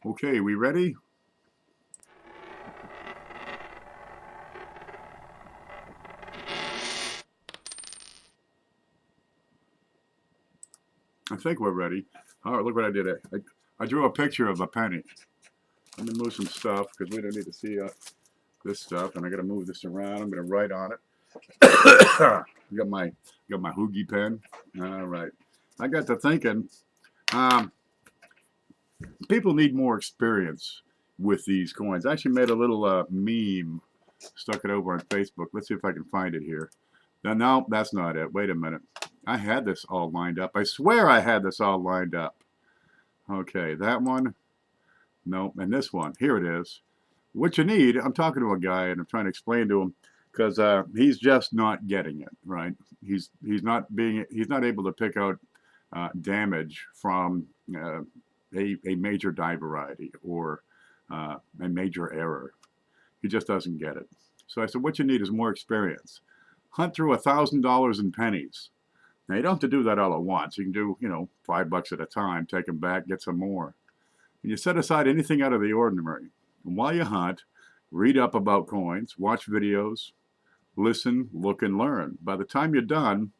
Okay, we ready? I think we're ready. All right, look what I did. I drew a picture of a penny. Let me move some stuff because we don't need to see this stuff, and I got to move this around. I'm going to write on it. got my got my Hoogie pen. All right. I got to thinking. Um, People need more experience with these coins. I actually made a little meme, stuck it over on Facebook. Let's see if I can find it here. Now, no, that's not it. Wait a minute. I had this all lined up. I swear I had this all lined up. Okay, that one. Nope. And this one. Here it is. What you need, I'm talking to a guy and I'm trying to explain to him because he's just not getting it, right? He's not able to pick out damage from a major die variety or a major error. He just doesn't get it. So I said, what you need is more experience. Hunt through $1,000 in pennies. Now you don't have to do that all at once. You can do, $5 at a time, take them back, get some more. And you set aside anything out of the ordinary. And while you hunt, read up about coins, watch videos, listen, look, and learn. By the time you're done,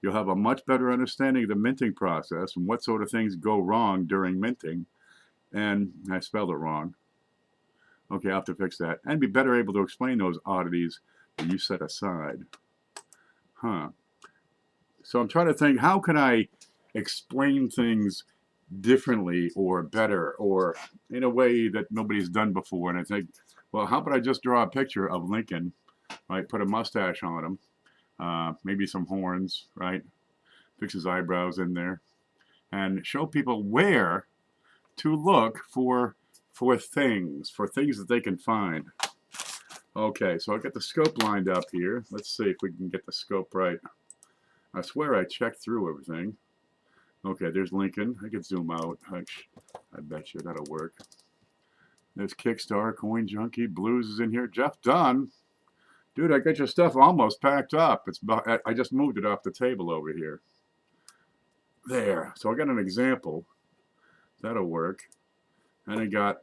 you'll have a much better understanding of the minting process and what sort of things go wrong during minting. And I spelled it wrong. Okay, I'll have to fix that. And be better able to explain those oddities that you set aside. Huh. So I'm trying to think, how can I explain things differently or better or in a way that nobody's done before? And I think, well, how about I just draw a picture of Lincoln, right? Put a mustache on him, maybe some horns, right? Fix his eyebrows in there, and show people where to look for things that they can find. Okay, so I got the scope lined up here. Let's see if we can get the scope right. I swear I checked through everything. Okay, there's Lincoln. I could zoom out. I bet you that'll work. There's Kickstar, Coin Junkie, Blues is in here. Jeff Dunn. Dude, I got your stuff almost packed up. I just moved it off the table over here. There. So I got an example. That'll work. And I got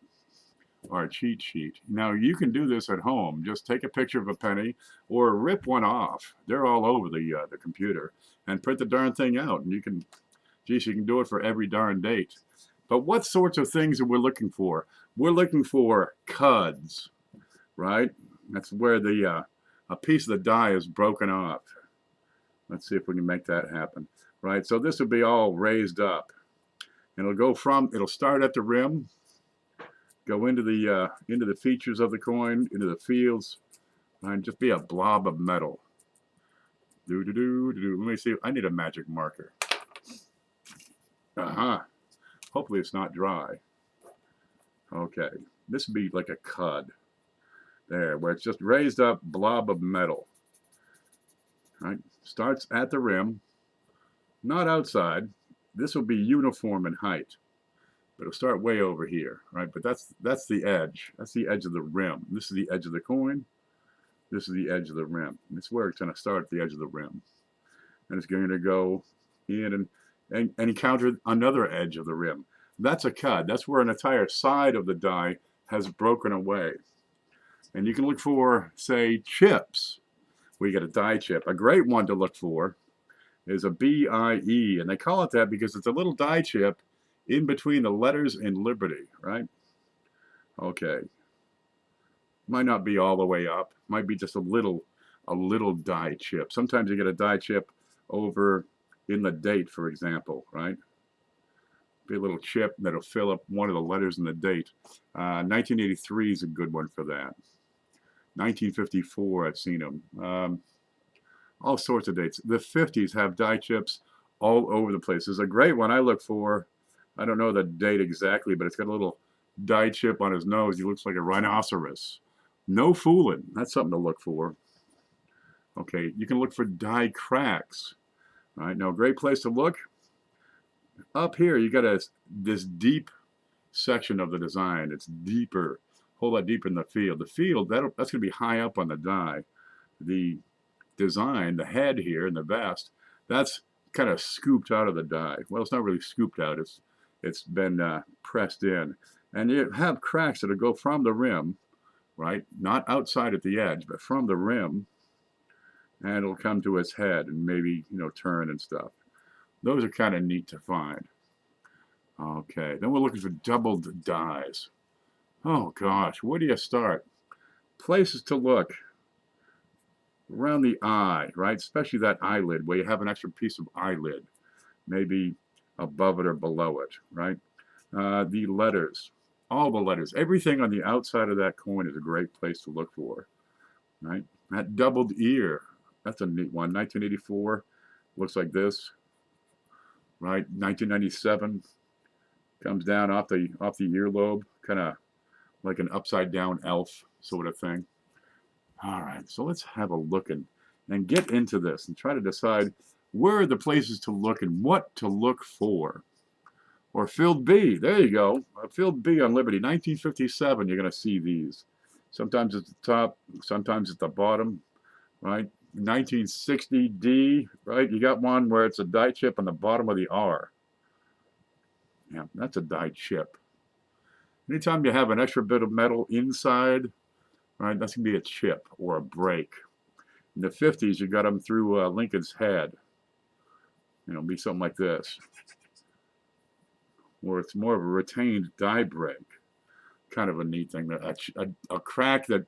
our cheat sheet. Now you can do this at home. Just take a picture of a penny or rip one off. They're all over the computer, and print the darn thing out. And you can do it for every darn date. But what sorts of things are we looking for? We're looking for cuds, right? That's where a piece of the die is broken off. Let's see if we can make that happen, right? So this will be all raised up, and it'll start at the rim, go into the features of the coin, into the fields, and just be a blob of metal. Let me see. I need a magic marker. Hopefully it's not dry. Okay, this would be like a cud. There, where it's just raised up blob of metal. Right, starts at the rim, not outside. This will be uniform in height, but it'll start way over here, right? But that's the edge. That's the edge of the rim. This is the edge of the coin. This is the edge of the rim. And it's where it's going to start at the edge of the rim, and it's going to go in and encounter another edge of the rim. That's a cud. That's where an entire side of the die has broken away. And you can look for, say, chips. We get a die chip. A great one to look for is a BIE, and they call it that because it's a little die chip in between the letters in Liberty, right? Okay. Might not be all the way up. Might be just a little die chip. Sometimes you get a die chip over in the date, for example, right? Be a little chip that'll fill up one of the letters in the date. 1983 is a good one for that. 1954, I've seen them. All sorts of dates. The 50s have die chips all over the place. There's a great one I look for. I don't know the date exactly, but it's got a little die chip on his nose. He looks like a rhinoceros. No fooling. That's something to look for. Okay, you can look for die cracks. All right, now a great place to look. Up here, you got this deep section of the design. It's deeper, a whole lot deeper in the field. The field, that's going to be high up on the die. The design, the head here and the vest, that's kind of scooped out of the die. Well, it's not really scooped out. it's been pressed in. And you have cracks that'll go from the rim, right? Not outside at the edge, but from the rim, and it'll come to its head and maybe, turn and stuff. Those are kind of neat to find. Okay, then we're looking for doubled dies. Oh gosh, where do you start? Places to look around the eye, right? Especially that eyelid where you have an extra piece of eyelid, maybe above it or below it, right? The letters, all the letters, everything on the outside of that coin is a great place to look for, right? That doubled ear, that's a neat one. 1984 looks like this, right? 1997 comes down off the earlobe, kind of like an upside down elf sort of thing. All right, so let's have a look and get into this and try to decide where are the places to look and what to look for. Or Field B, there you go. Field B on Liberty, 1957, you're going to see these. Sometimes at the top, sometimes at the bottom, right? 1960 D, right? You got one where it's a die chip on the bottom of the R. Yeah, that's a die chip. Anytime you have an extra bit of metal inside, right, that's going to be a chip or a break. In the 50s, you got them through Lincoln's head. Be something like this. Or it's more of a retained die break. Kind of a neat thing. A crack that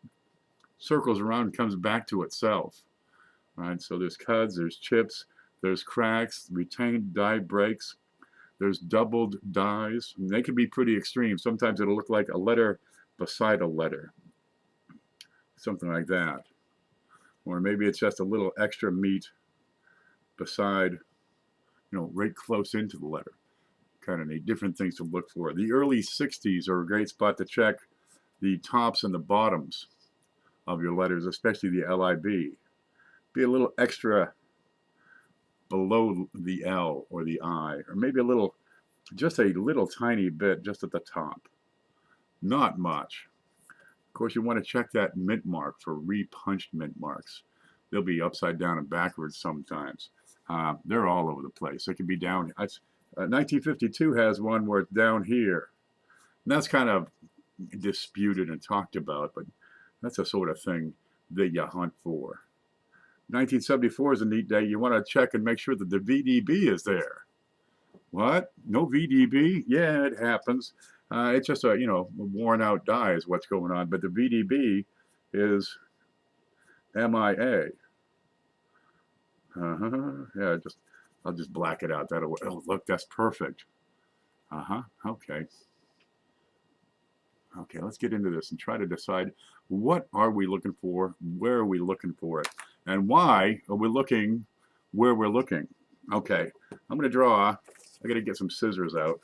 circles around and comes back to itself. Right, so there's cuts, there's chips, there's cracks, retained die breaks. There's doubled dies. And they can be pretty extreme. Sometimes it'll look like a letter beside a letter. Something like that. Or maybe it's just a little extra meat beside, right close into the letter. Kind of neat. Different things to look for. The early 60s are a great spot to check the tops and the bottoms of your letters, especially the LIB. Be a little extra below the L or the I, or maybe just a little tiny bit just at the top. Not much. Of course, you want to check that mint mark for repunched mint marks. They'll be upside down and backwards sometimes. They're all over the place. They can be down. 1952 has one where it's down here. And that's kind of disputed and talked about, but that's a sort of thing that you hunt for. 1974 is a neat day. You want to check and make sure that the VDB is there. What? No VDB? Yeah, it happens. It's just a worn out die is what's going on, but the VDB is MIA. Yeah, I'll just black it out that way. Oh, look, that's perfect. Okay. Okay, let's get into this and try to decide what are we looking for, where are we looking for it, and why are we looking where we're looking. Okay, I'm going to draw. I got to get some scissors out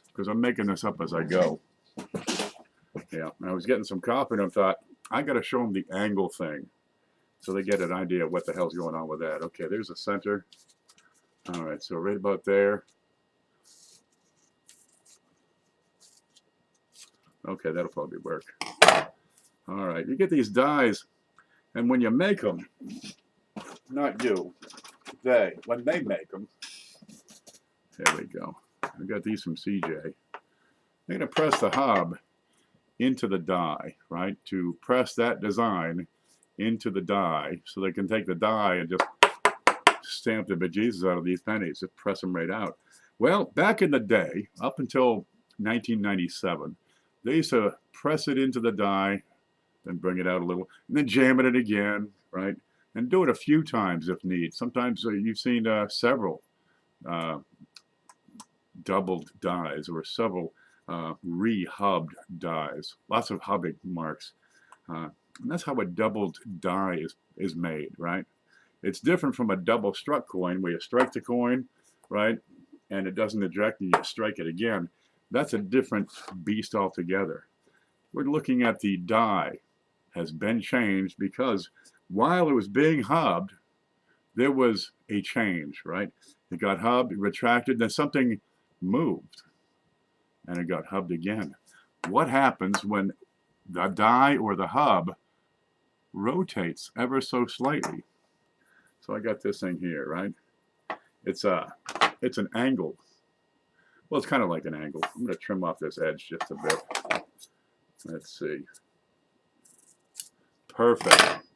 because I'm making this up as I go. Yeah, I was getting some coffee and I thought, I got to show them the angle thing so they get an idea of what the hell's going on with that. Okay, there's the center. All right, so right about there. Okay, that'll probably work. All right, you get these dies, and when you make them, not you, when they make them, there we go. I got these from CJ. They're going to press the hub into the die, right? To press that design into the die so they can take the die and just stamp the bejesus out of these pennies, just press them right out. Well, back in the day, up until 1997, they used to press it into the die, then bring it out a little, and then jam it in again, right? And do it a few times if need. Sometimes you've seen several doubled dies or several re-hubbed dies. Lots of hubbing marks. And that's how a doubled die is made, right? It's different from a double struck coin where you strike the coin, right? And it doesn't eject and you strike it again. That's a different beast altogether. We're looking at the die has been changed because while it was being hubbed, there was a change, right? It got hubbed, retracted, then something moved and it got hubbed again. What happens when the die or the hub rotates ever so slightly? So I got this thing here, right? It's an angle. Well, it's kind of like an angle. I'm going to trim off this edge just a bit. Let's see. Perfect.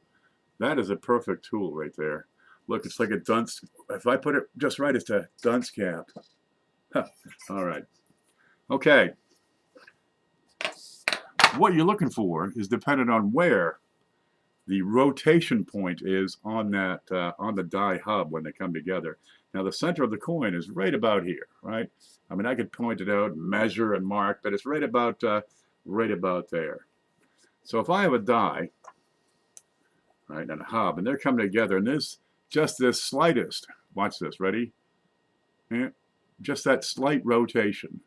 That is a perfect tool right there. Look, it's like a dunce. If I put it just right, it's a dunce cap. All right. Okay. What you're looking for is dependent on where the rotation point is on that on the die hub when they come together. Now the center of the coin is right about here, right? I mean, I could point it out, measure, and mark, but it's right about there. So if I have a die, right, and a hub, and they're coming together, and there's just this slightest, watch this, ready? Yeah, just that slight rotation.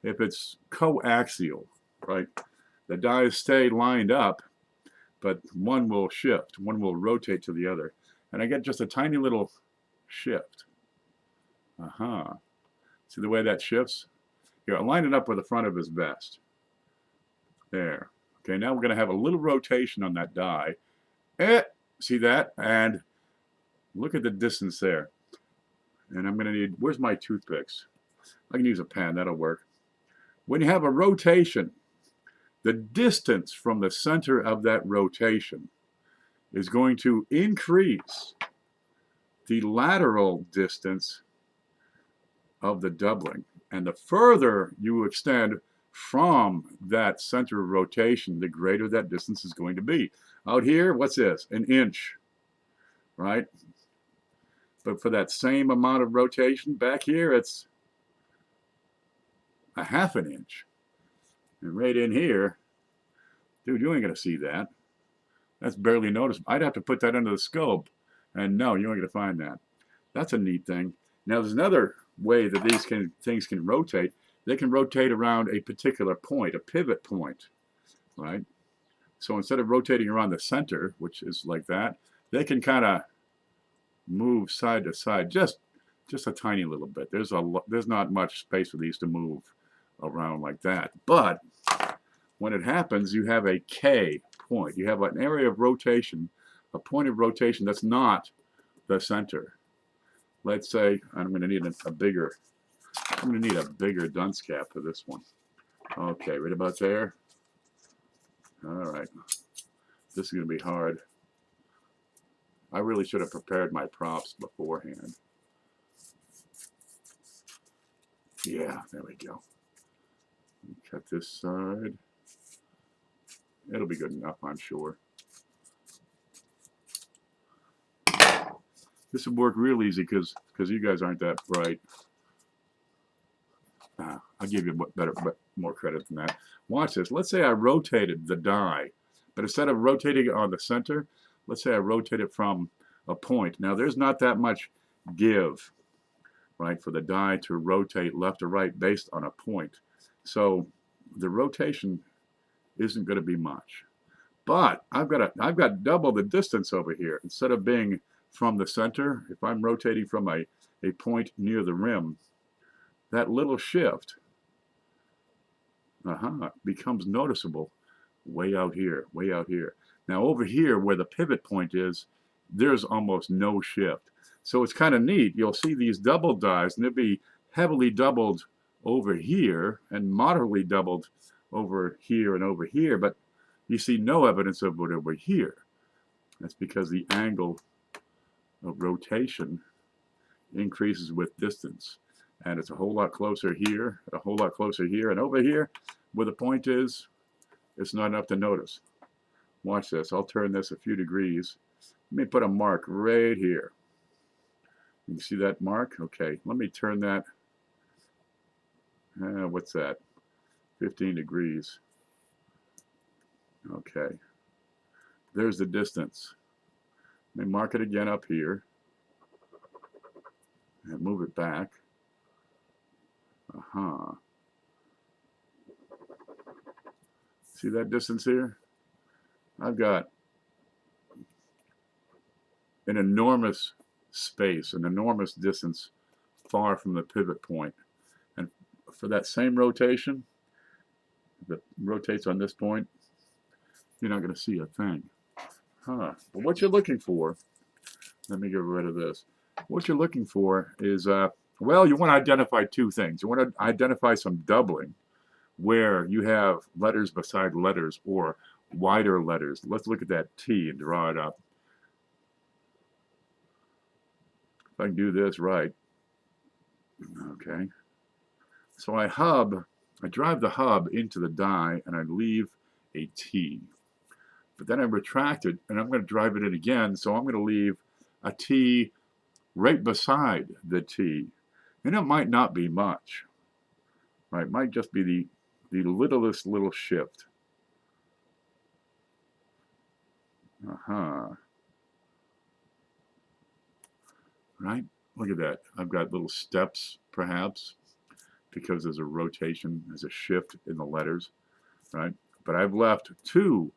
If it's coaxial, right, the dies stay lined up, but one will shift, one will rotate to the other. And I get just a tiny little shift. See the way that shifts? Here, I'll line it up with the front of his vest. There. Okay, now we're going to have a little rotation on that die. See that? And look at the distance there. And I'm going to need, where's my toothpicks? I can use a pen, that'll work. When you have a rotation, the distance from the center of that rotation is going to increase the lateral distance of the doubling. And the further you extend from that center of rotation, the greater that distance is going to be. Out here, what's this? An inch, right? But for that same amount of rotation, back here, it's a half an inch. And right in here, dude, you ain't going to see that. That's barely noticeable. I'd have to put that under the scope. And no, you ain't going to find that. That's a neat thing. Now, there's another way that these things can rotate. They can rotate around a particular point, a pivot point, right? So instead of rotating around the center, which is like that, they can kind of move side to side, just a tiny little bit. There's not much space for these to move around like that. But when it happens, you have a K point. You have an area of rotation, a point of rotation that's not the center. Let's say I'm going to need a bigger dunce cap for this one. Okay, right about there. All right. This is going to be hard. I really should have prepared my props beforehand. Yeah, there we go. Cut this side. It'll be good enough, I'm sure. This would work real easy because you guys aren't that bright. I'll give you more credit than that. Watch this. Let's say I rotated the die, but instead of rotating it on the center, let's say I rotate it from a point. Now, there's not that much give, right, for the die to rotate left or right based on a point. So the rotation isn't going to be much. But I've got double the distance over here. Instead of being from the center, if I'm rotating from a point near the rim, that little shift becomes noticeable way out here, way out here. Now over here where the pivot point is, there's almost no shift. So it's kind of neat. You'll see these double dies, and they'll be heavily doubled over here and moderately doubled over here and over here, but you see no evidence of it over here. That's because the angle of rotation increases with distance. And it's a whole lot closer here, and a whole lot closer here, and over here, where the point is, it's not enough to notice. Watch this. I'll turn this a few degrees. Let me put a mark right here. You can see that mark? Okay, let me turn that. What's that? 15 degrees. Okay. There's the distance. Let me mark it again up here. And move it back. See that distance here? I've got an enormous space, an enormous distance far from the pivot point. And for that same rotation that rotates on this point, you're not going to see a thing. But what you're looking for, let me get rid of this. What you're looking for is Well, you want to identify two things. You want to identify some doubling where you have letters beside letters or wider letters. Let's look at that T and draw it up. If I can do this right. Okay. So I drive the hub into the die and I leave a T. But then I retract it and I'm going to drive it in again. So I'm going to leave a T right beside the T. And it might not be much. Right? It might just be the littlest little shift. Right? Look at that. I've got little steps, perhaps, because there's a rotation, there's a shift in the letters, right? But I've left two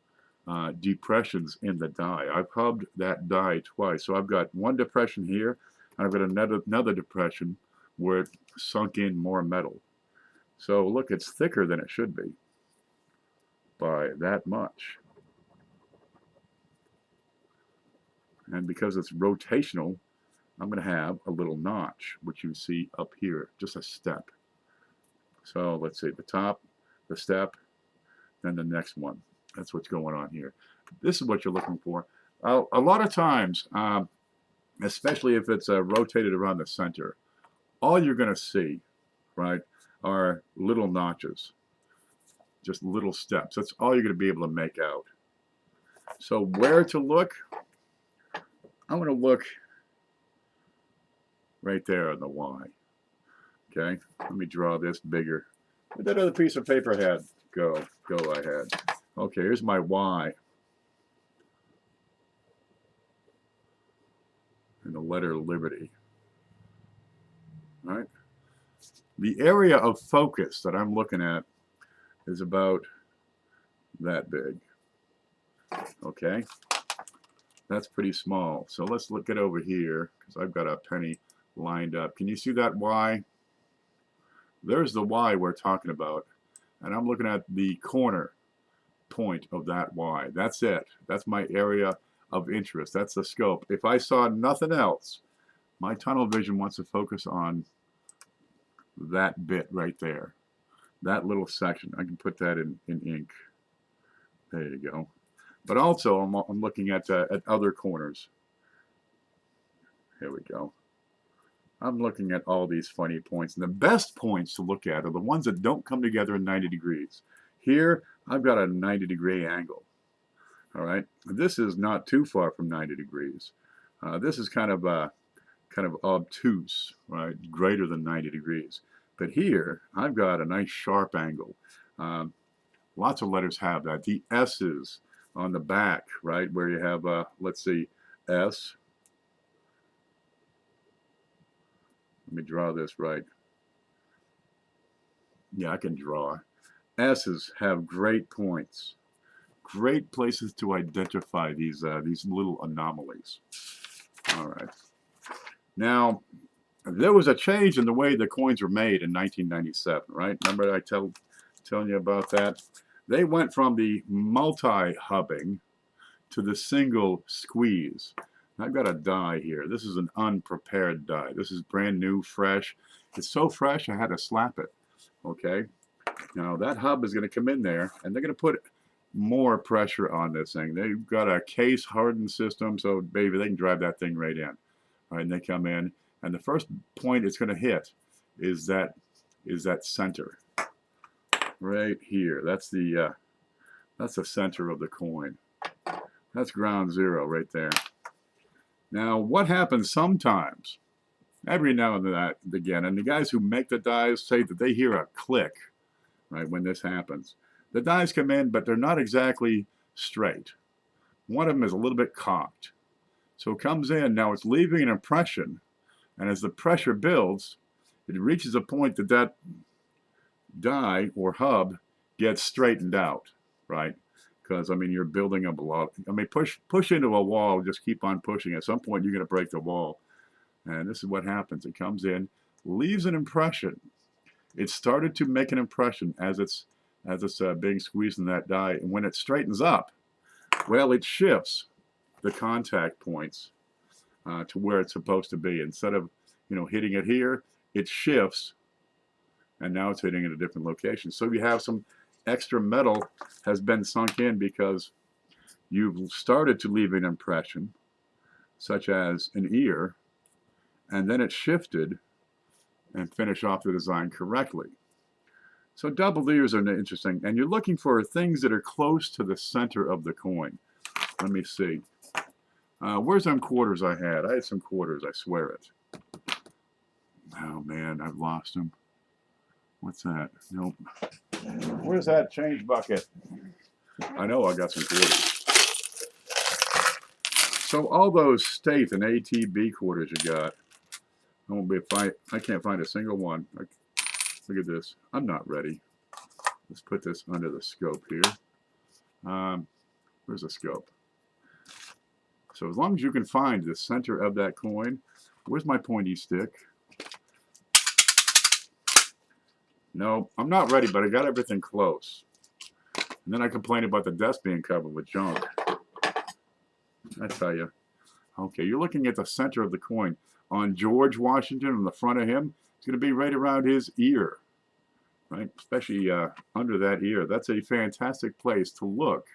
depressions in the die. I've hubbed that die twice. So I've got one depression here, and I've got another depression where it sunk in more metal. So look, it's thicker than it should be by that much. And because it's rotational, I'm going to have a little notch, which you see up here, just a step. So let's say the top, the step, then the next one. That's what's going on here. This is what you're looking for. A lot of times, especially if it's rotated around the center, all you're going to see, right, are little notches, just little steps. That's all you're going to be able to make out. So where to look? I'm going to look right there on the Y. Okay, let me draw this bigger. Where'd that other piece of paper had go ahead. Okay, here's my Y. And the letter Liberty. All right. The area of focus that I'm looking at is about that big. Okay. That's pretty small. So let's look it over here because I've got a penny lined up. Can you see that Y? There's the Y we're talking about. And I'm looking at the corner point of that Y. That's it. That's my area of interest. That's the scope. If I saw nothing else, my tunnel vision wants to focus on that bit right there. That little section. I can put that in ink. There you go. But also, I'm looking at other corners. Here we go. I'm looking at all these funny points. And the best points to look at are the ones that don't come together in 90 degrees. Here, I've got a 90-degree angle. All right. This is not too far from 90 degrees. This is kind of obtuse, right? Greater than 90 degrees. But here, I've got a nice sharp angle. Lots of letters have that. The S's on the back, right, where you have, let's see, S. Let me draw this right. Yeah, I can draw. S's have great points. Great places to identify these little anomalies. All right. Now, there was a change in the way the coins were made in 1997, right? Remember I telling you about that? They went from the multi-hubbing to the single squeeze. I've got a die here. This is an unprepared die. This is brand new, fresh. It's so fresh I had to slap it. Okay? Now that hub is going to come in there and they're going to put more pressure on this thing. They've got a case hardened system, so baby, they can drive that thing right in. All right, and they come in, and the first point it's going to hit is that center right here. That's the center of the coin. That's ground zero right there. Now, what happens sometimes, every now and again, and the guys who make the dies say that they hear a click, right, when this happens. The dies come in, but they're not exactly straight. One of them is a little bit cocked. So it comes in, now it's leaving an impression, and as the pressure builds, it reaches a point that die or hub gets straightened out, right? Because, I mean, you're building up a lot. I mean, push into a wall, just keep on pushing. At some point, you're going to break the wall. And this is what happens. It comes in, leaves an impression. It started to make an impression as it's being squeezed in that die. And when it straightens up, well, it shifts the contact points to where it's supposed to be. Instead of, hitting it here, it shifts, and now it's hitting at a different location. So you have some extra metal has been sunk in because you've started to leave an impression, such as an ear, and then it shifted and finished off the design correctly. So double ears are interesting, and you're looking for things that are close to the center of the coin. Let me see. Where's them quarters I had? I had some quarters, I swear it. Oh man, I've lost them. What's that? Nope. Where's that change bucket? I know I got some quarters. So all those state and ATB quarters you got, I won't be I can't find a single one. Look at this. I'm not ready. Let's put this under the scope here. Where's the scope? So as long as you can find the center of that coin, where's my pointy stick? No, I'm not ready, but I got everything close. And then I complain about the desk being covered with junk. I tell you. Okay, you're looking at the center of the coin. On George Washington, on the front of him, it's going to be right around his ear. Right? Especially under that ear. That's a fantastic place to look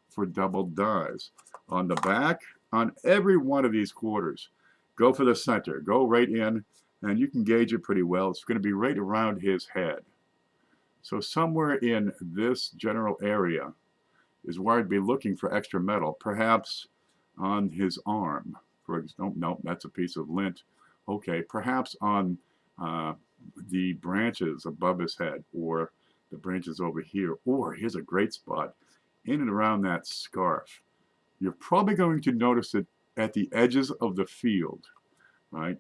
for double dies. On the back, on every one of these quarters, go for the center. Go right in, and you can gauge it pretty well. It's going to be right around his head. So somewhere in this general area is where I'd be looking for extra metal, perhaps on his arm. For example, no, that's a piece of lint. Okay, perhaps on the branches above his head, or the branches over here, or here's a great spot, in and around that scarf. You're probably going to notice it at the edges of the field, right?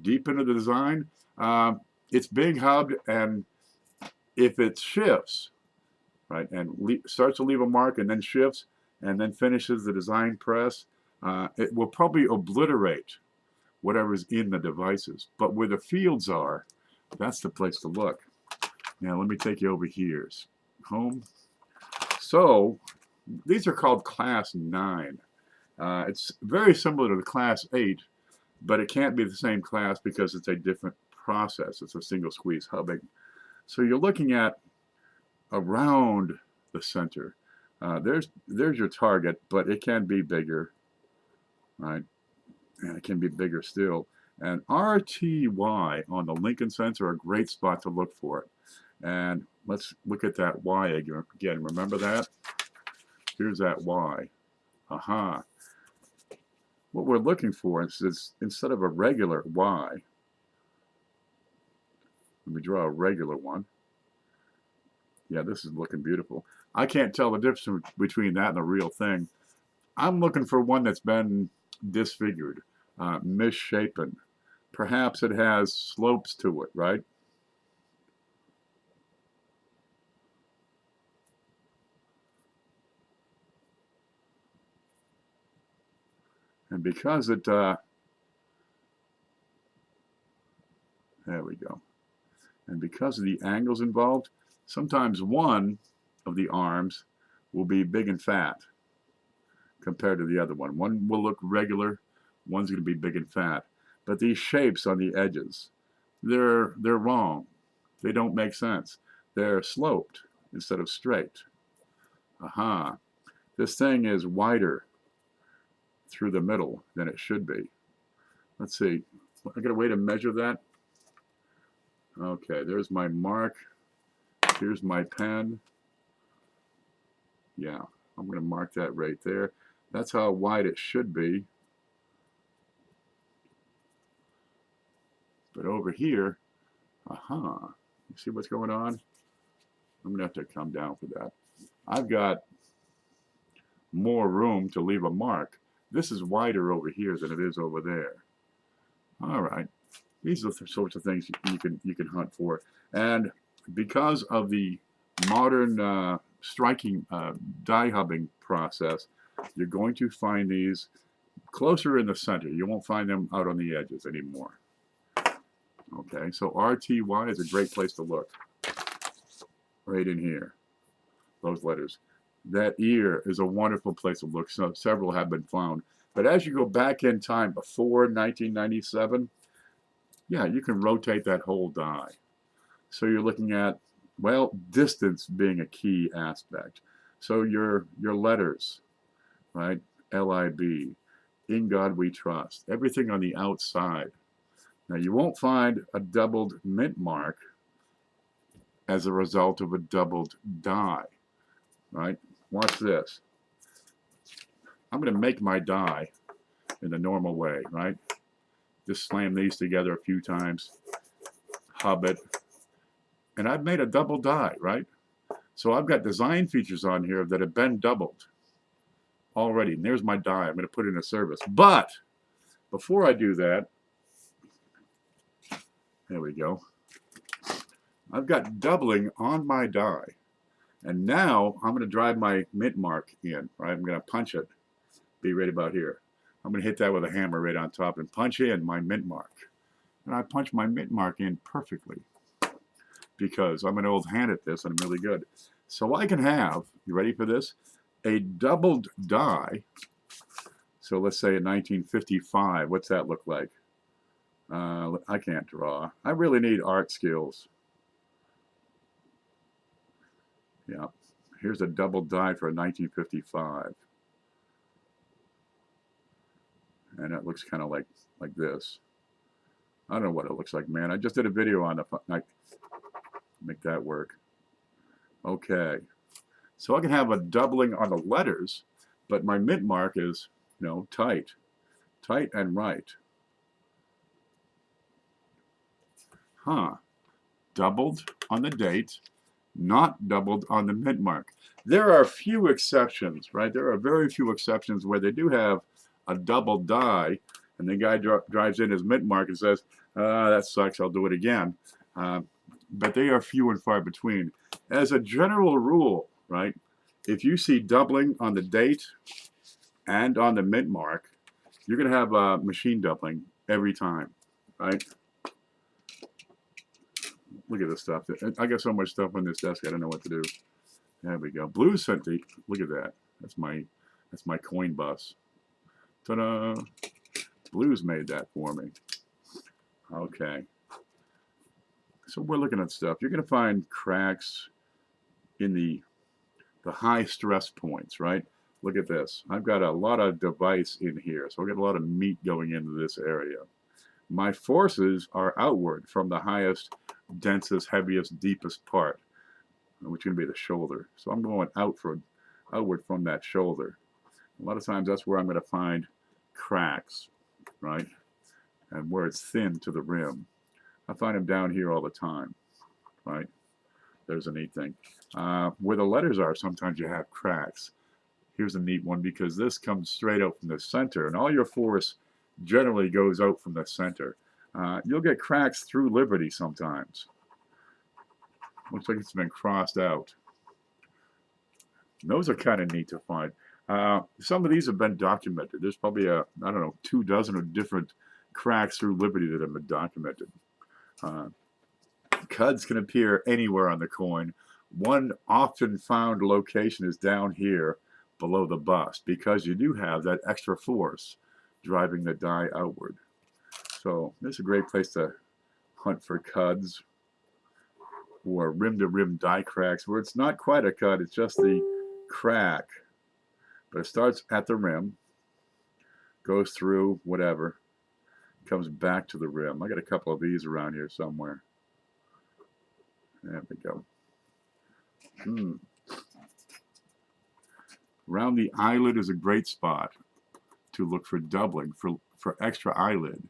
Deep into the design, it's big hubbed, and if it shifts, right, and starts to leave a mark and then shifts and then finishes the design press, it will probably obliterate whatever's in the devices. But where the fields are, that's the place to look. Now let me take you over here. Home. So these are called Class 9. It's very similar to the Class 8, but it can't be the same class because it's a different process. It's a single squeeze hubbing. So you're looking at around the center. There's your target, but it can be bigger, right? And it can be bigger still. And RTY on the Lincoln sensor are a great spot to look for it. And let's look at that Y again. Remember that? Here's that Y. Aha. What we're looking for is instead of a regular Y, let me draw a regular one. Yeah, this is looking beautiful. I can't tell the difference between that and the real thing. I'm looking for one that's been disfigured, misshapen. Perhaps it has slopes to it, right? And because it, there we go. And because of the angles involved, sometimes one of the arms will be big and fat compared to the other one. One will look regular, one's going to be big and fat. But these shapes on the edges, they're wrong. They don't make sense. They're sloped instead of straight. Aha. This thing is wider through the middle than it should be. Let's see. I got a way to measure that. Okay, there's my mark. Here's my pen. Yeah, I'm going to mark that right there. That's how wide it should be. But over here, aha, you see what's going on? I'm going to have to come down for that. I've got more room to leave a mark. This is wider over here than it is over there. All right, these are the sorts of things you can hunt for. And because of the modern striking die hubbing process, you're going to find these closer in the center. You won't find them out on the edges anymore. Okay, so RTY is a great place to look. Right in here, those letters. That ear is a wonderful place to look. So several have been found. But as you go back in time, before 1997, yeah, you can rotate that whole die. So you're looking at, well, distance being a key aspect. So your letters, right? LIB, in God we trust. Everything on the outside. Now you won't find a doubled mint mark as a result of a doubled die, right? Watch this. I'm going to make my die in the normal way, right? Just slam these together a few times, hub it, and I've made a double die, right? So I've got design features on here that have been doubled already. And there's my die. I'm going to put it in a service. But before I do that, there we go. I've got doubling on my die. And now I'm going to drive my mint mark in, right? I'm going to punch it, be right about here. I'm going to hit that with a hammer right on top and punch in my mint mark. And I punch my mint mark in perfectly because I'm an old hand at this and I'm really good. So I can have, you ready for this? A doubled die. So let's say in 1955, what's that look like? I can't draw. I really need art skills. Yeah, here's a double die for a 1955. And it looks kind of like this. I don't know what it looks like, man. I just did a video on the, make that work. Okay, so I can have a doubling on the letters, but my mint mark is, you know, tight and right. Huh, doubled on the date, not doubled on the mint mark. There are a few exceptions, right? There are very few exceptions where they do have a double die, and the guy drives in his mint mark and says, that sucks, I'll do it again. But they are few and far between. As a general rule, right, if you see doubling on the date and on the mint mark, you're going to have a machine doubling every time, right? Look at this stuff. I got so much stuff on this desk, I don't know what to do. There we go. Blue sent the, look at that. That's my coin bus. Ta-da! Blues made that for me. Okay. So we're looking at stuff. You're going to find cracks in the high stress points, right? Look at this. I've got a lot of device in here, so I've got a lot of meat going into this area. My forces are outward from the highest, densest, heaviest, deepest part, which is going to be the shoulder. So I'm going outward from that shoulder. A lot of times that's where I'm going to find cracks, right? And where it's thin to the rim. I find them down here all the time, right? There's a neat thing. Where the letters are, sometimes you have cracks. Here's a neat one because this comes straight out from the center, and all your force generally goes out from the center. You'll get cracks through Liberty sometimes. Looks like it's been crossed out. Those are kind of neat to find. Some of these have been documented. There's probably I don't know, 24 different cracks through Liberty that have been documented. Cuds can appear anywhere on the coin. One often found location is down here below the bust because you do have that extra force driving the die outward. So this is a great place to hunt for cuds or rim-to-rim die cracks where it's not quite a cud, it's just the crack. But it starts at the rim, goes through whatever, comes back to the rim. I got a couple of these around here somewhere. There we go. Around the eyelid is a great spot to look for doubling, for extra eyelid.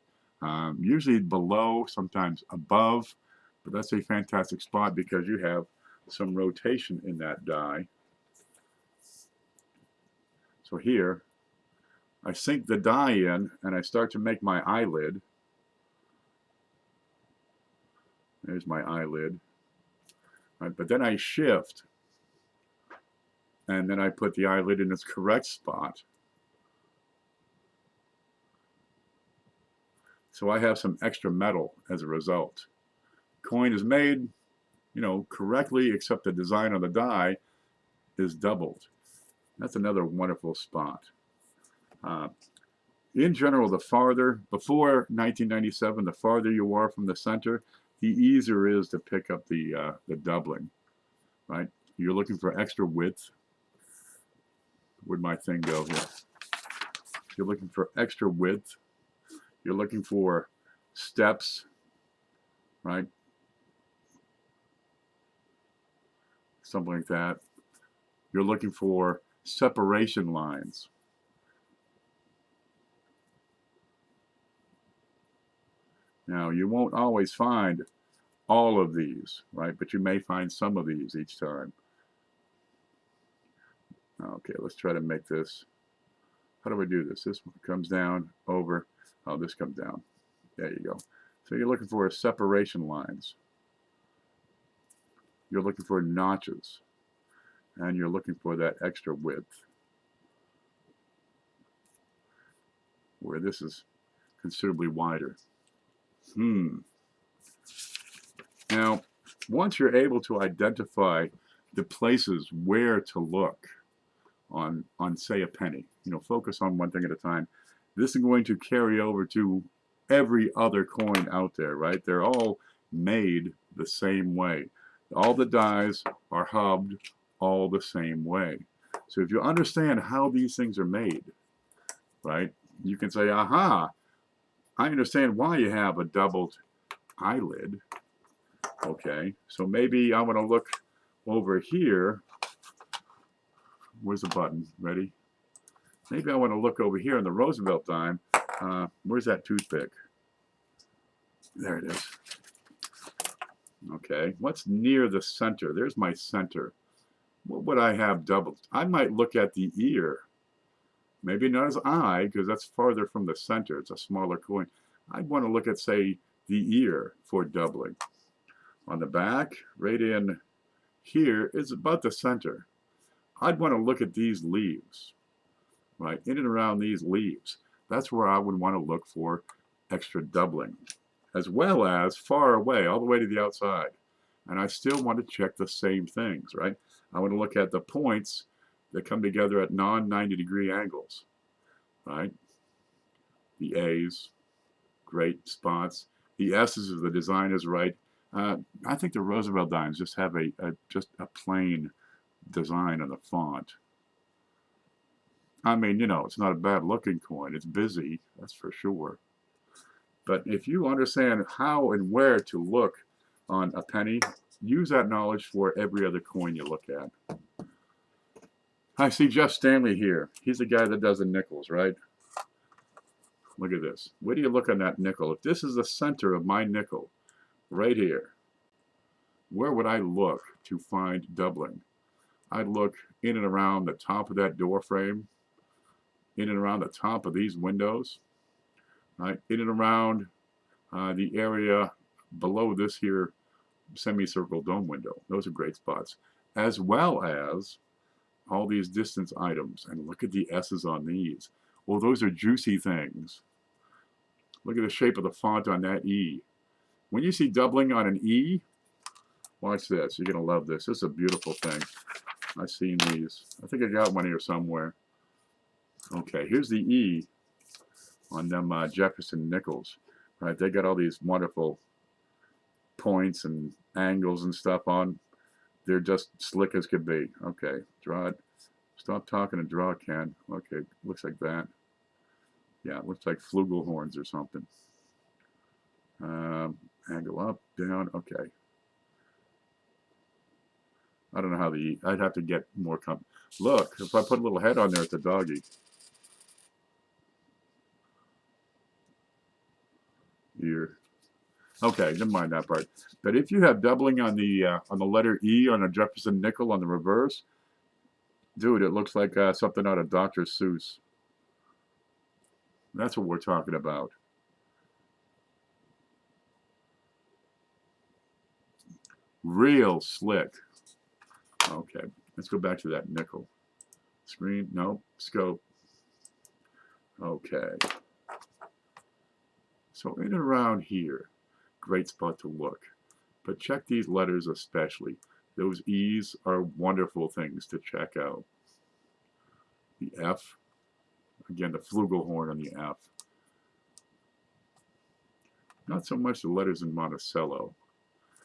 Usually below, sometimes above, but that's a fantastic spot because you have some rotation in that die. So here, I sink the die in and I start to make my eyelid. There's my eyelid. Right, but then I shift and then I put the eyelid in its correct spot. So I have some extra metal as a result. Coin is made, you know, correctly, except the design on the die is doubled. That's another wonderful spot. in general, the farther, before 1997, the farther you are from the center, the easier it is to pick up the doubling, right? You're looking for extra width. Where'd my thing go here? You're looking for extra width. You're looking for steps, right? Something like that. You're looking for separation lines. Now, you won't always find all of these, right? But you may find some of these each time. Okay, let's try to make this. How do I do this? This one comes down, over. Oh, this comes down. There you go. So you're looking for separation lines. You're looking for notches. And you're looking for that extra width, where this is considerably wider. Now, once you're able to identify the places where to look on say, a penny, focus on one thing at a time. This is going to carry over to every other coin out there, right? They're all made the same way. All the dies are hubbed all the same way. So if you understand how these things are made, right, you can say, aha, I understand why you have a doubled eyelid. Okay, so maybe I want to look over here. Where's the button? Ready? Maybe I want to look over here in the Roosevelt dime. Where's that toothpick? There it is. Okay, what's near the center? There's my center. What would I have doubled? I might look at the ear. Maybe not as eye, because that's farther from the center. It's a smaller coin. I'd want to look at, say, the ear for doubling. On the back, right in here, is about the center. I'd want to look at these leaves, right? In and around these leaves. That's where I would want to look for extra doubling, as well as far away, all the way to the outside. And I still want to check the same things, right? I want to look at the points that come together at non-90-degree angles, right? The A's, great spots. The S's, if the design is right. I think the Roosevelt dimes just have just a plain design on the font. I mean, it's not a bad looking coin. It's busy, that's for sure. But if you understand how and where to look on a penny, use that knowledge for every other coin you look at. I see Jeff Stanley here. He's the guy that does the nickels, right? Look at this. Where do you look on that nickel? If this is the center of my nickel, right here, where would I look to find doubling? I'd look in and around the top of that door frame, in and around the top of these windows, right? In and around the area below this here semicircle dome window. Those are great spots. As well as all these distance items. And look at the S's on these. Well, those are juicy things. Look at the shape of the font on that E. When you see doubling on an E, watch this. You're going to love this. This is a beautiful thing. I've seen these. I think I got one here somewhere. Okay, here's the E on them Jefferson nickels. Right, they got all these wonderful points and angles and stuff on. They're just slick as could be. Okay, draw it. Stop talking and draw, Ken. Okay, looks like that. Yeah, it looks like flugelhorns or something. Angle up, down. Okay. I don't know how I'd have to get more Look, if I put a little head on there, it's a doggy. Ear. Okay, never mind that part. But if you have doubling on the letter E on a Jefferson nickel on the reverse, dude, it looks like something out of Dr. Seuss. That's what we're talking about. Real slick. Okay, let's go back to that nickel. Screen, no, scope. Okay. So in and around here, great spot to look. But check these letters especially. Those E's are wonderful things to check out. The F, Again, the flugelhorn on the F. Not so much the letters in Monticello.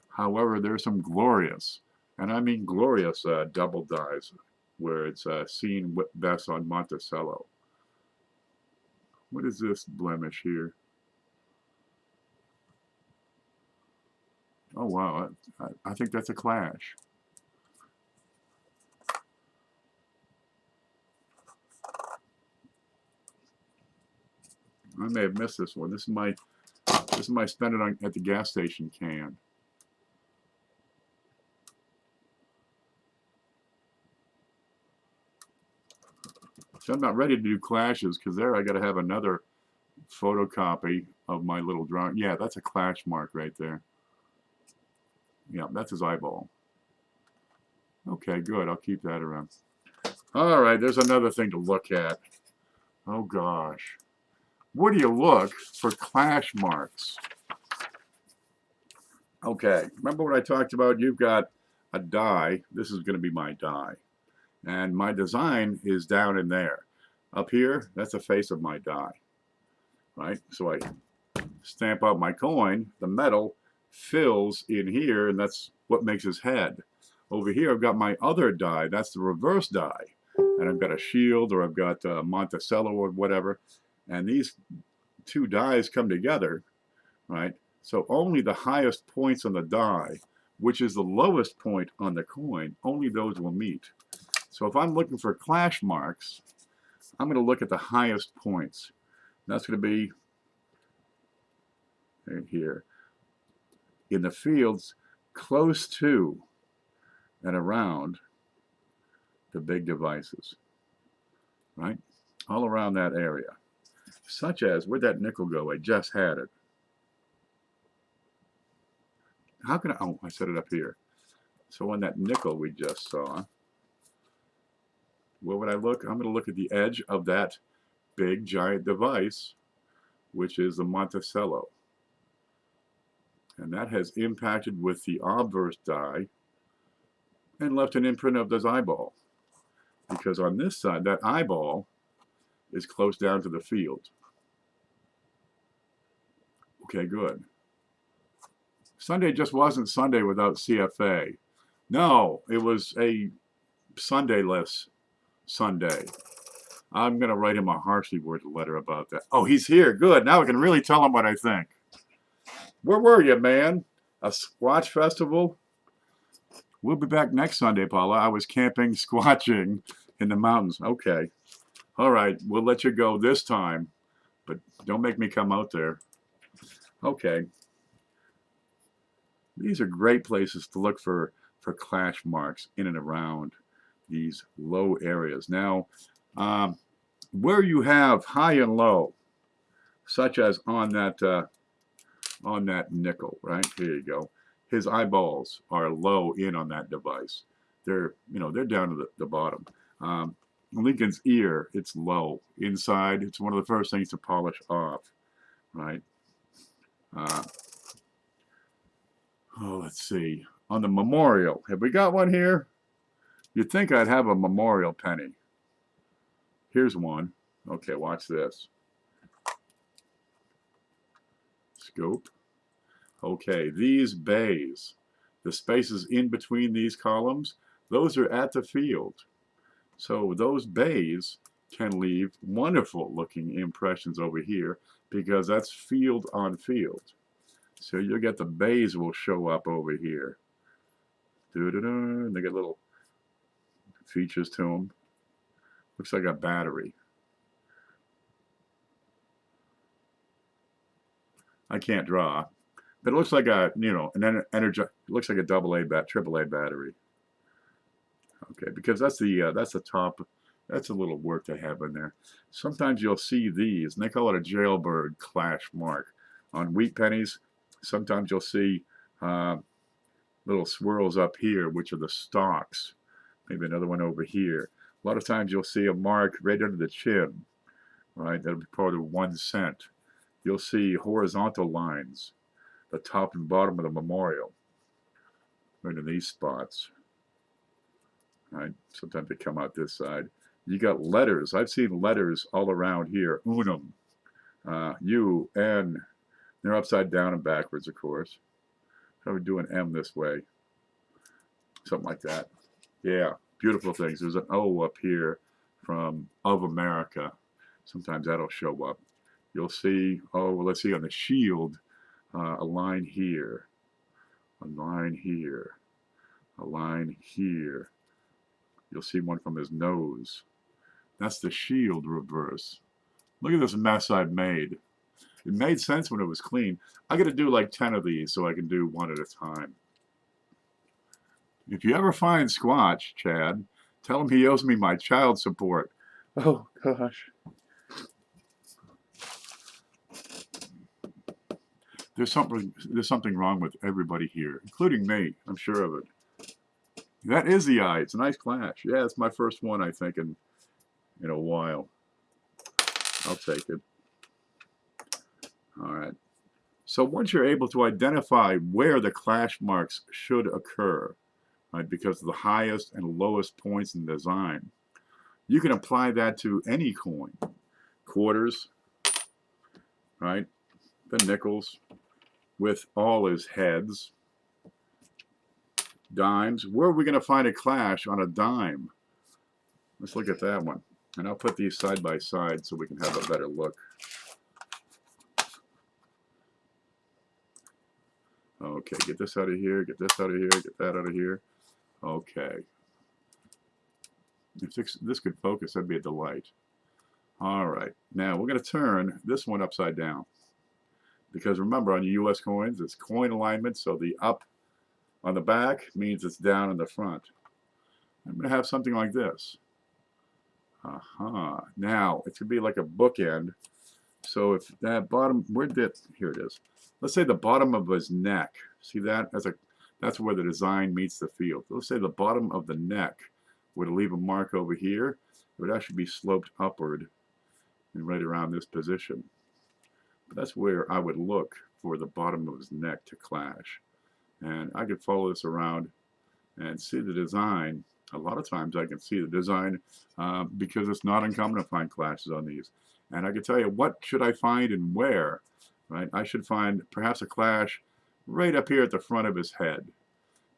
However, there's some glorious, and I mean glorious double dyes where it's seen best on Monticello. What is this blemish here? Oh wow, I think that's a clash. I may have missed this one. This is my spend it on at the gas station can. So I'm not ready to do clashes because there I got to have another photocopy of my little drawing. Yeah, that's a clash mark right there. Yeah, that's his eyeball. Okay, good. I'll keep that around. All right, there's another thing to look at. Oh gosh. Where do you look for clash marks? Okay, remember what I talked about? You've got a die. This is going to be my die. And my design is down in there. Up here, that's the face of my die. Right? So I stamp out my coin. The metal fills in here, and that's what makes his head. Over here, I've got my other die. That's the reverse die. And I've got a shield, or I've got Monticello or whatever. And these two dies come together, right? So only the highest points on the die, which is the lowest point on the coin, only those will meet. So if I'm looking for clash marks, I'm going to look at the highest points. That's going to be right here in the fields close to and around the big devices, right? All around that area. Such as, where'd that nickel go? I just had it. How can I, oh, I set it up here. So on that nickel we just saw, where would I look? I'm going to look at the edge of that big giant device, which is the Monticello. And that has impacted with the obverse die and left an imprint of this eyeball. Because on this side, that eyeball is close down to the field. Okay, good. Sunday just wasn't Sunday without CFA. No, it was a Sundayless Sunday. I'm going to write him a harshly worded letter about that. Oh, he's here. Good. Now I can really tell him what I think. Where were you, man? A Squatch festival? We'll be back next Sunday, Paula. I was camping, squatching in the mountains. Okay. All right. We'll let you go this time, but don't make me come out there. Okay. These are great places to look for clash marks in and around these low areas. Now, where you have high and low, such as on that nickel, right? Here you go. His eyeballs are low in on that device. They're down to the bottom. Lincoln's ear, it's low inside. It's one of the first things to polish off, right? Let's see. On the memorial, have we got one here? You'd think I'd have a memorial penny. Here's one. Okay, watch this. Scope. Okay, these bays, the spaces in between these columns, those are at the field. So those bays can leave wonderful looking impressions over here because that's field on field. So you'll get the bays will show up over here. They get little features to them. Looks like a battery. I can't draw, but it looks like a an energy. It looks like a AAA battery. Okay, because that's the top. That's a little work they have in there. Sometimes you'll see these, and they call it a jailbird clash mark on wheat pennies. Sometimes you'll see little swirls up here, which are the stalks. Maybe another one over here. A lot of times you'll see a mark right under the chin, right? That'll be part of 1 cent. You'll see horizontal lines, the top and bottom of the memorial, right in these spots. Right? Sometimes they come out this side. You got letters. I've seen letters all around here. Unum, U, N. They're upside down and backwards, of course. I would do an M this way. Something like that. Yeah, beautiful things. There's an O up here from of America. Sometimes that'll show up. You'll see, oh, well, let's see on the shield, a line here, a line here, a line here. You'll see one from his nose. That's the shield reverse. Look at this mess I've made. It made sense when it was clean. I got to do like 10 of these so I can do one at a time. If you ever find Squatch, Chad, tell him he owes me my child support. Oh, gosh. There's something wrong with everybody here, including me. I'm sure of it. That is the eye. It's a nice clash. Yeah, it's my first one, I think, in a while. I'll take it. All right. So once you're able to identify where the clash marks should occur, right, because of the highest and lowest points in the design, you can apply that to any coin. Quarters, right? The nickels with all his heads. Dimes. Where are we going to find a clash on a dime? Let's look at that one. And I'll put these side by side so we can have a better look. Okay, get this out of here, get this out of here, get that out of here. Okay. If this could focus, that'd be a delight. All right. Now we're going to turn this one upside down. Because remember, on your US coins, it's coin alignment, so the up on the back means it's down in the front. I'm going to have something like this. Now, it could be like a bookend. So if that bottom, here it is. Let's say the bottom of his neck. See that? That's where the design meets the field. Let's say the bottom of the neck would leave a mark over here. It would actually be sloped upward and right around this position. But that's where I would look for the bottom of his neck to clash. And I could follow this around and see the design. A lot of times I can see the design because it's not uncommon to find clashes on these. And I can tell you what should I find and where. Right? I should find perhaps a clash right up here at the front of his head.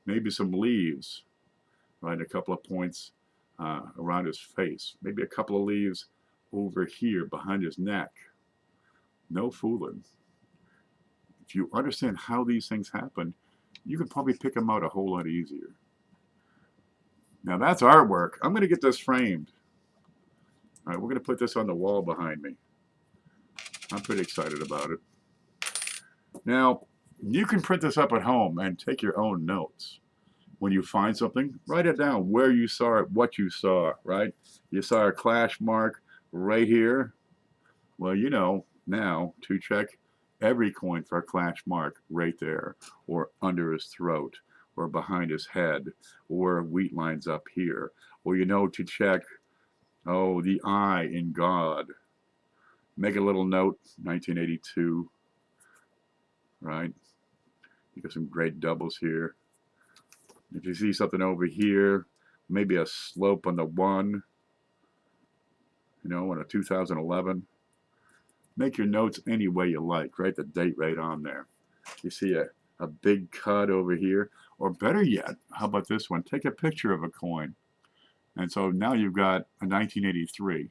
Maybe some leaves, right? A couple of points around his face. Maybe a couple of leaves over here behind his neck. No fooling. If you understand how these things happen, you can probably pick them out a whole lot easier. Now that's artwork. I'm going to get this framed. All right, we're going to put this on the wall behind me. I'm pretty excited about it. Now, you can print this up at home and take your own notes. When you find something, write it down where you saw it, what you saw, right? You saw a clash mark right here. Well, you know now to check every coin for a clash mark right there, or under his throat, or behind his head, or wheat lines up here. Or you know to check, oh, the eye in God. Make a little note, 1982, right? You got some great doubles here. If you see something over here, maybe a slope on the 1, you know, on a 2011, make your notes any way you like. Write the date right on there. You see a big cut over here, or better yet, how about this one? Take a picture of a coin. And so now you've got a 1983.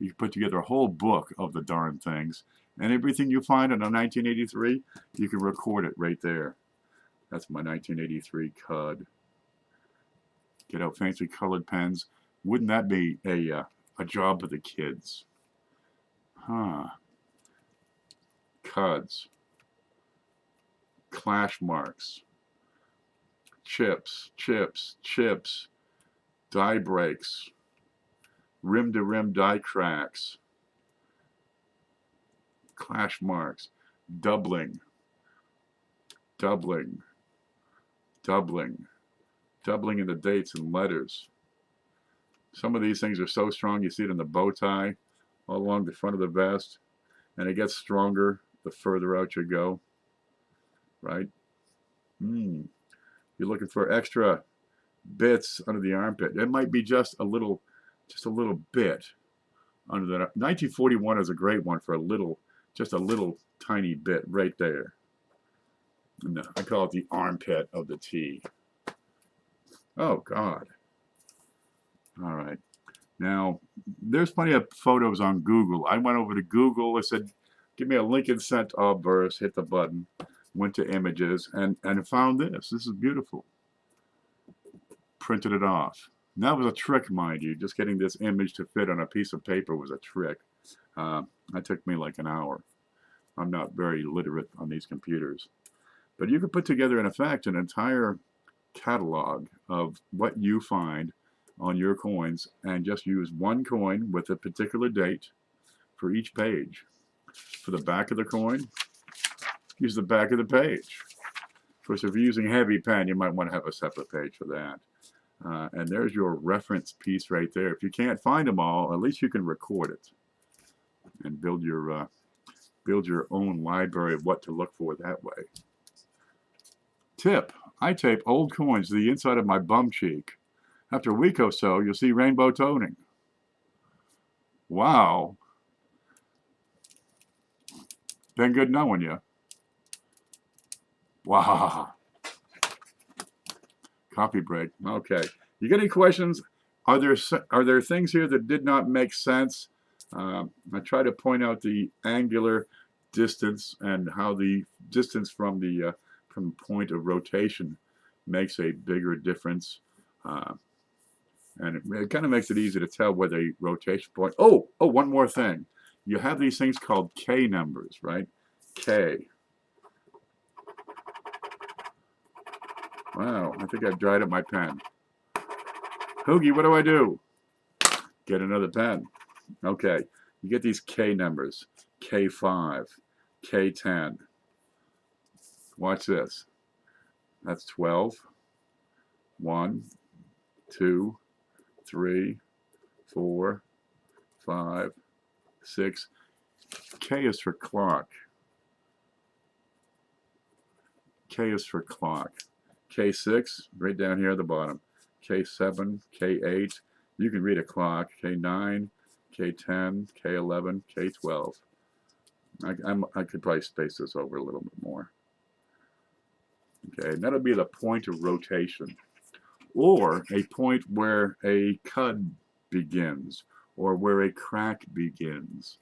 You put together a whole book of the darn things, and everything you find in a 1983, you can record it right there. That's my 1983 CUD. Get out fancy colored pens. Wouldn't that be a job for the kids? Huh. CUDs. Clash marks. Chips, chips, chips. Die breaks. Rim-to-rim die cracks. Clash marks. Doubling. Doubling. Doubling. Doubling in the dates and letters. Some of these things are so strong you see it in the bow tie all along the front of the vest, and it gets stronger the further out you go, right? You're looking for extra bits under the armpit. It might be just a little just a little bit under the 1941 is a great one for a little, just a little tiny bit right there. And I call it the armpit of the T. Oh God. All right. Now, there's plenty of photos on Google. I went over to Google. I said, give me a Lincoln Centaur burst, hit the button, went to images, and found this. This is beautiful. Printed it off. And that was a trick, mind you. Just getting this image to fit on a piece of paper was a trick. That took me like an hour. I'm not very literate on these computers. But you could put together, in effect, an entire catalog of what you find on your coins and just use one coin with a particular date for each page. For the back of the coin, use the back of the page. Of course, if you're using heavy pen, you might want to have a separate page for that. And there's your reference piece right there. If you can't find them all, at least you can record it and build your own library of what to look for that way. Tip: I tape old coins to the inside of my bum cheek. After a week or so, you'll see rainbow toning. Wow. Been good knowing you. Wow. Coffee break. Okay. You got any questions? Are there things here that did not make sense? I try to point out the angular distance and how the distance from the point of rotation makes a bigger difference. And it kind of makes it easy to tell where the rotation point. Oh, one more thing. You have these things called K numbers, right? K. Wow, I think I've dried up my pen. Hoogie, what do I do? Get another pen. Okay, you get these K numbers. K5, K10. Watch this. That's 12. 1, 2, 3, 4, 5, 6. K is for clock. K is for clock. K6, right down here at the bottom. K7, K8. You can read a clock. K9, K10, K11, K12. I could probably space this over a little bit more. Okay, and that'll be the point of rotation, or a point where a cud begins, or where a crack begins.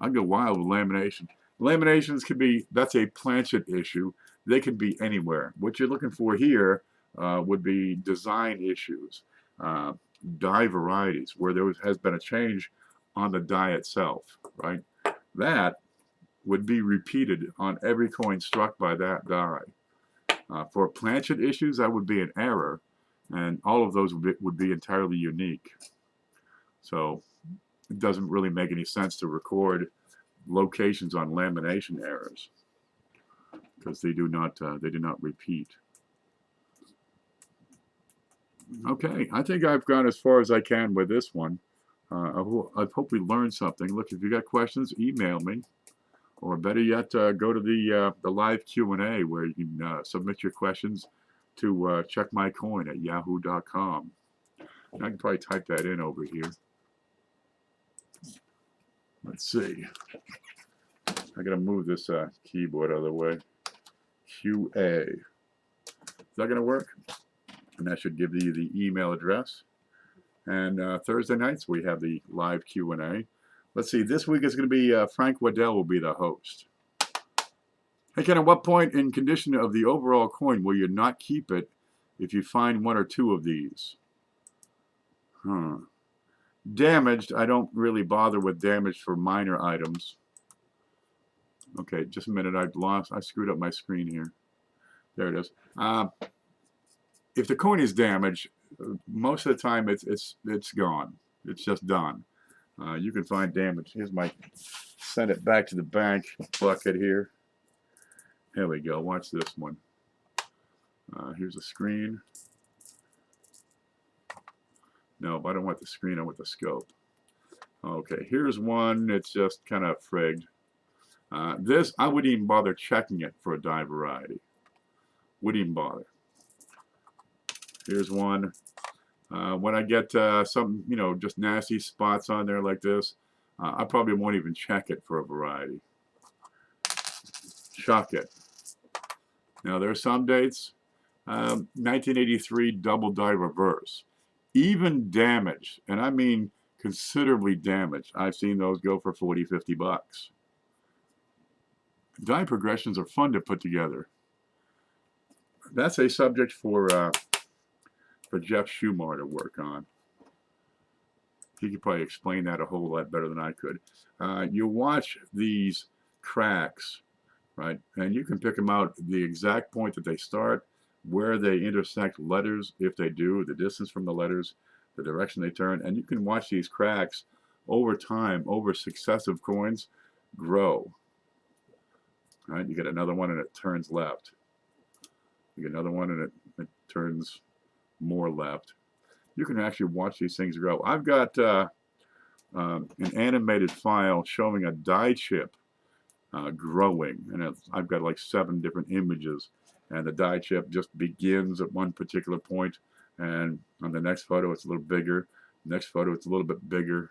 I go wild with lamination. Laminations can be, that's a planchet issue. They can be anywhere. What you're looking for here would be design issues, die varieties, where there has been a change on the die itself, right? That would be repeated on every coin struck by that die. For planchet issues, that would be an error, and all of those would be entirely unique. So it doesn't really make any sense to record locations on lamination errors because they do not repeat. Okay, I think I've gone as far as I can with this one. I hope we learned something. Look, if you got questions, email me, or better yet, go to the live Q&A where you can submit your questions to check my coin at yahoo.com. I can probably type that in over here. Let's see. I gotta move this keyboard out of the way. QA. Is that gonna work? And that should give you the email address. And Thursday nights we have the live Q&A. Let's see. This week is going to be Frank Waddell will be the host. Hey Ken, at what point in condition of the overall coin will you not keep it if you find one or two of these? Damaged, I don't really bother with damage for minor items. Okay, just a minute. I screwed up my screen here. There it is. If the coin is damaged, most of the time it's gone. It's just done. You can find damage. Here's my send it back to the bank bucket here. Here we go. Watch this one. Here's a screen. No, I don't want the screen. I want the scope. Okay, here's one. It's just kind of frigged. This, I wouldn't even bother checking it for a die variety. Wouldn't even bother. Here's one. When I get some, you know, just nasty spots on there like this, I probably won't even check it for a variety. Chuck it. Now, there are some dates. 1983 double die reverse. Even damaged, and I mean considerably damaged. I've seen those go for 40, 50 bucks. Die progressions are fun to put together. That's a subject for Jeff Schumar to work on. He could probably explain that a whole lot better than I could. You watch these cracks, right? And you can pick them out the exact point that they start, where they intersect letters, if they do, the distance from the letters, the direction they turn. And you can watch these cracks over time, over successive coins, grow. Right? You get another one and it turns left. You get another one and it turns more left. You can actually watch these things grow. I've got an animated file showing a die chip growing, and I've got like 7 different images, and the die chip just begins at one particular point, and on the next photo it's a little bigger, next photo it's a little bit bigger,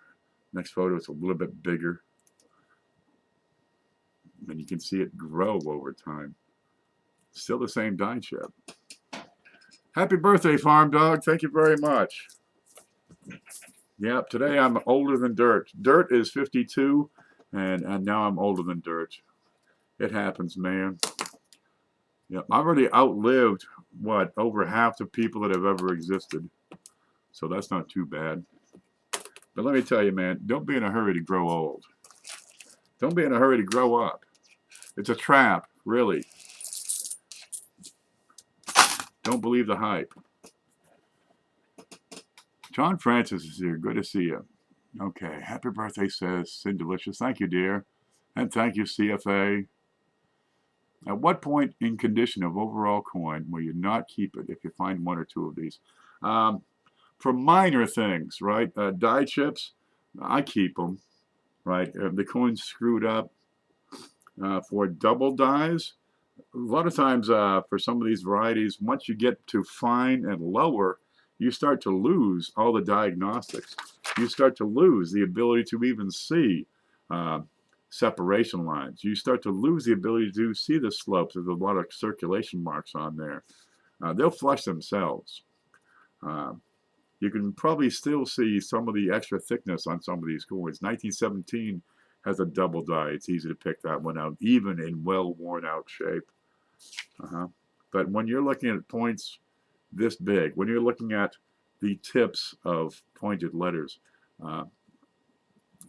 next photo it's a little bit bigger, and you can see it grow over time. Still the same die chip. Happy birthday, Farm Dog. Thank you very much. Yeah, today I'm older than dirt. Dirt is 52, and now I'm older than dirt. It happens, man. Yeah, I've already outlived, what, over half the people that have ever existed. So that's not too bad. But let me tell you, man, don't be in a hurry to grow old. Don't be in a hurry to grow up. It's a trap, really. Don't believe the hype. John Francis is here. Good to see you. Okay, happy birthday, says Sin Delicious. Thank you, dear. And thank you, CFA. At what point in condition of overall coin will you not keep it if you find 1 or 2 of these? For minor things, right? Die chips, I keep them, right? The coin's screwed up. For double dies, a lot of times for some of these varieties, once you get to fine and lower, you start to lose all the diagnostics. You start to lose the ability to even see separation lines. You start to lose the ability to see the slopes. There's a lot of circulation marks on there. They'll flush themselves. You can probably still see some of the extra thickness on some of these coins. 1917 has a double die. It's easy to pick that one out, even in well worn out shape. But when you're looking at points this big, when you're looking at the tips of pointed letters,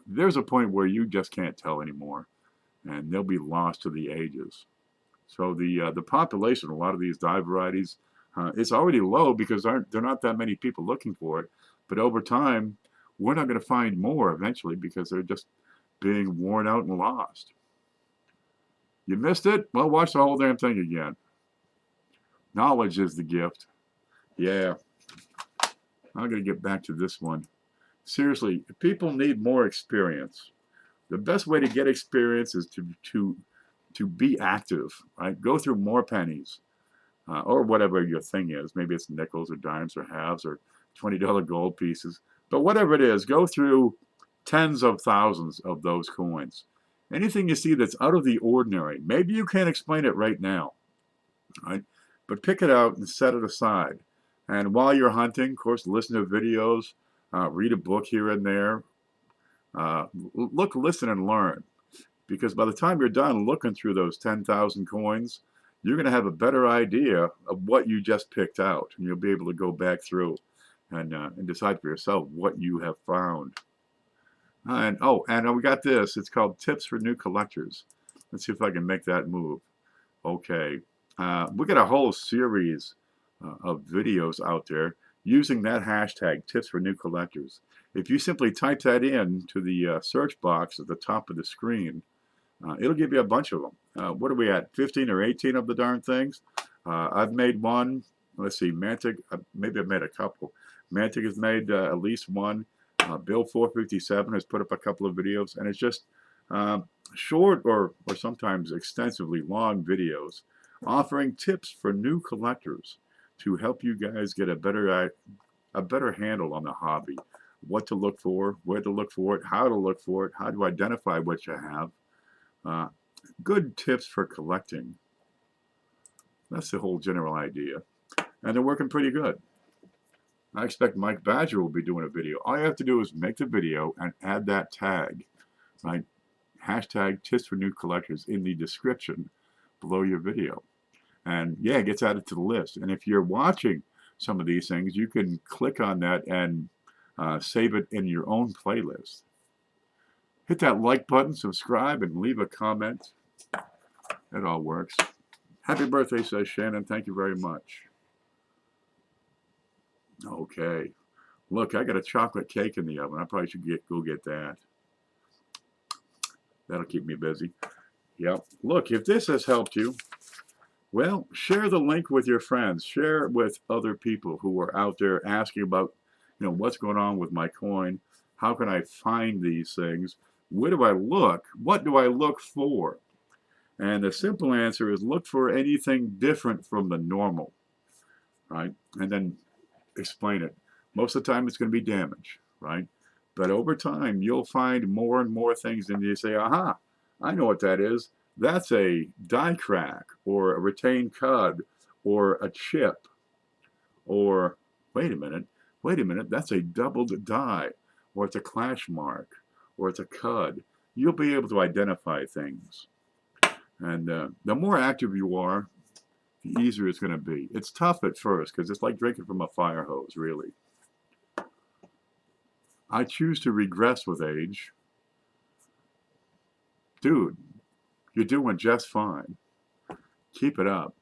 there's a point where you just can't tell anymore, and they'll be lost to the ages. So the population, a lot of these die varieties, it's already low because there are not that many people looking for it. But over time, we're not going to find more eventually because they're just being worn out and lost. You missed it? Well, watch the whole damn thing again. Knowledge is the gift. Yeah. I'm going to get back to this one. Seriously, people need more experience. The best way to get experience is to be active, right? Go through more pennies, or whatever your thing is. Maybe it's nickels or dimes or halves or $20 gold pieces. But whatever it is, go through tens of thousands of those coins. Anything you see that's out of the ordinary, maybe you can't explain it right now, right? But pick it out and set it aside. And while you're hunting, of course, listen to videos, read a book here and there. Look, listen, and learn. Because by the time you're done looking through those 10,000 coins, you're going to have a better idea of what you just picked out. And you'll be able to go back through and decide for yourself what you have found. And we got this. It's called Tips for New Collectors. Let's see if I can make that move. Okay. We got a whole series of videos out there using that hashtag, Tips for New Collectors. If you simply type that in to the search box at the top of the screen, it'll give you a bunch of them. What are we at? 15 or 18 of the darn things? I've made one. Let's see, Mantic, maybe I've made a couple. Mantic has made at least one. Bill 457 has put up a couple of videos, and it's just short or sometimes extensively long videos offering tips for new collectors to help you guys get a better handle on the hobby. What to look for, where to look for it, how to look for it, how to identify what you have. Uh, Good tips for collecting. That's the whole general idea. And they're working pretty good. I expect Mike Badger will be doing a video. All you have to do is make the video and add that tag, right? Hashtag tips for new collectors in the description below your video. And yeah, it gets added to the list. And if you're watching some of these things, you can click on that and save it in your own playlist. Hit that like button, subscribe, and leave a comment. It all works. Happy birthday, says Shannon. Thank you very much. Okay. Look, I got a chocolate cake in the oven. I probably should go get that. That'll keep me busy. Yep. Look, if this has helped you, well, share the link with your friends. Share it with other people who are out there asking about, what's going on with my coin? How can I find these things? Where do I look? What do I look for? And the simple answer is look for anything different from the normal, right? And then explain it. Most of the time it's going to be damage, right? But over time you'll find more and more things and you say, aha, I know what that is. That's a die crack or a retained cud or a chip or wait a minute, that's a doubled die or it's a clash mark or it's a cud. You'll be able to identify things. And the more active you are, the easier it's going to be. It's tough at first because it's like drinking from a fire hose, really. I choose to regress with age. Dude, you're doing just fine. Keep it up.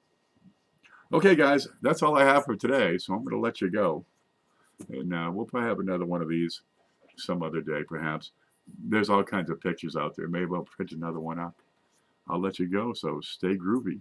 Okay, guys, that's all I have for today, so I'm going to let you go. And we'll probably have another one of these some other day, perhaps. There's all kinds of pictures out there. Maybe I'll print another one up. I'll let you go, so stay groovy.